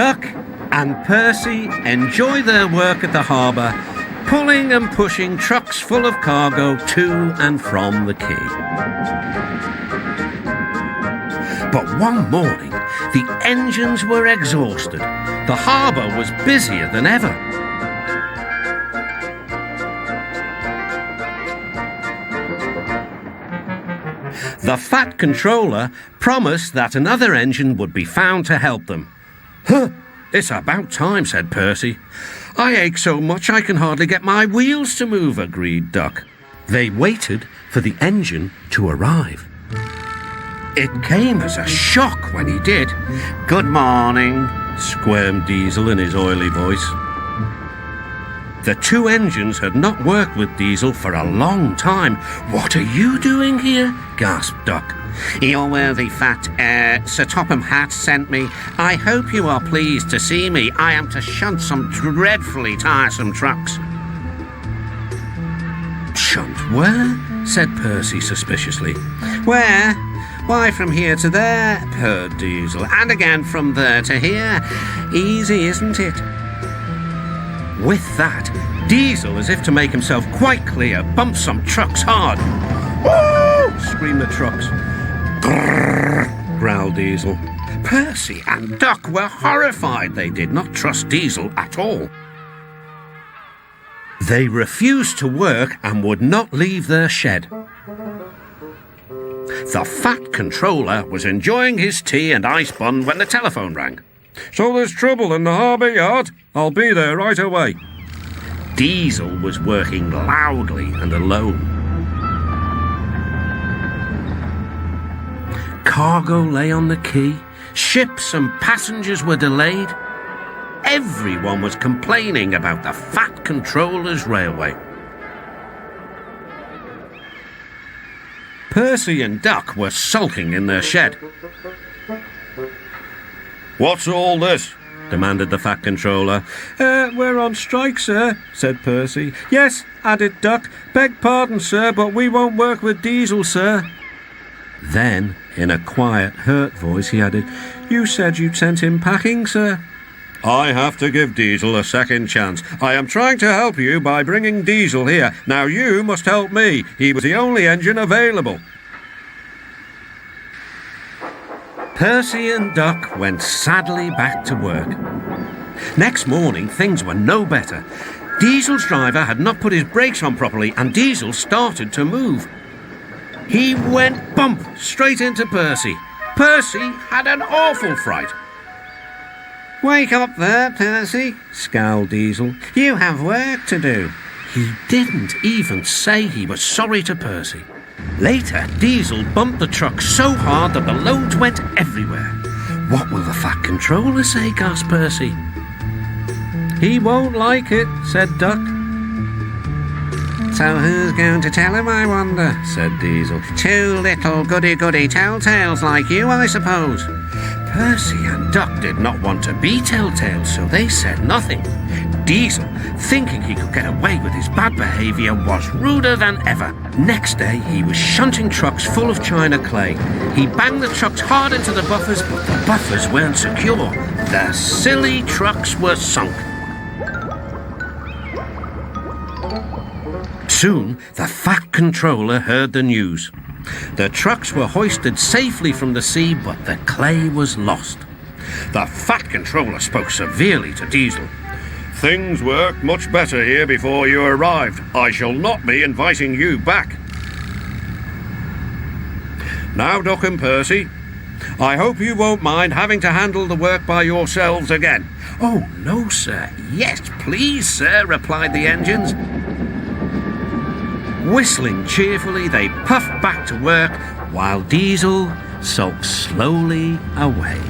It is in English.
Duck and Percy enjoy their work at the harbour, pulling and pushing trucks full of cargo to and from the quay. But one morning, the engines were exhausted. The harbour was busier than ever. The Fat Controller promised that another engine would be found to help them. "Huh, it's about time," said Percy. "I ache so much I can hardly get my wheels to move," agreed Duck. They waited for the engine to arrive. It came as a shock when he did. "Good morning," squirmed Diesel in his oily voice. The two engines had not worked with Diesel for a long time. "What are you doing here?" gasped Duck. "Your worthy fat, Sir Topham Hatt sent me. I hope you are pleased to see me. I am to shunt some dreadfully tiresome trucks." "Shunt where?" said Percy suspiciously. "Where? Why, from here to there," purred Diesel, "and again from there to here. Easy, isn't it?" With that, Diesel, as if to make himself quite clear, bumped some trucks hard. "Woo!" screamed the trucks. "Grrr!" growled Diesel. Percy and Duck were horrified. They did not trust Diesel at all. They refused to work and would not leave their shed. The Fat Controller was enjoying his tea and ice bun when the telephone rang. "So there's trouble in the harbour yard? I'll be there right away." Diesel was working loudly and alone. Cargo lay on the quay. Ships and passengers were delayed. Everyone was complaining about the Fat Controller's railway. Percy and Duck were sulking in their shed. "What's all this?" demanded the Fat Controller. We're on strike, sir," said Percy. "Yes," added Duck. "Beg pardon, sir, but we won't work with Diesel, sir." Then, in a quiet, hurt voice, he added, "You said you'd sent him packing, sir." "I have to give Diesel a second chance. I am trying to help you by bringing Diesel here. Now you must help me. He was the only engine available." Percy and Duck went sadly back to work. Next morning, things were no better. Diesel's driver had not put his brakes on properly, and Diesel started to move. He went bump straight into Percy. Percy had an awful fright. "Wake up there, Percy," scowled Diesel. "You have work to do." He didn't even say he was sorry to Percy. Later, Diesel bumped the truck so hard that the loads went everywhere. "What will the Fat Controller say?" gasped Percy. "He won't like it," said Duck. "So who's going to tell him, I wonder?" said Diesel. "Two little goody-goody telltales like you, I suppose." Percy and Duck did not want to be telltales, so they said nothing. Diesel, thinking he could get away with his bad behaviour, was ruder than ever. Next day, he was shunting trucks full of china clay. He banged the trucks hard into the buffers, but the buffers weren't secure. The silly trucks were sunk. Soon, the Fat Controller heard the news. The trucks were hoisted safely from the sea, but the clay was lost. The Fat Controller spoke severely to Diesel. "Things worked much better here before you arrived. I shall not be inviting you back. Now, Duck and Percy, I hope you won't mind having to handle the work by yourselves again." "Oh, no, sir. Yes, please, sir," replied the engines. Whistling cheerfully, they puffed back to work while Diesel sulked slowly away.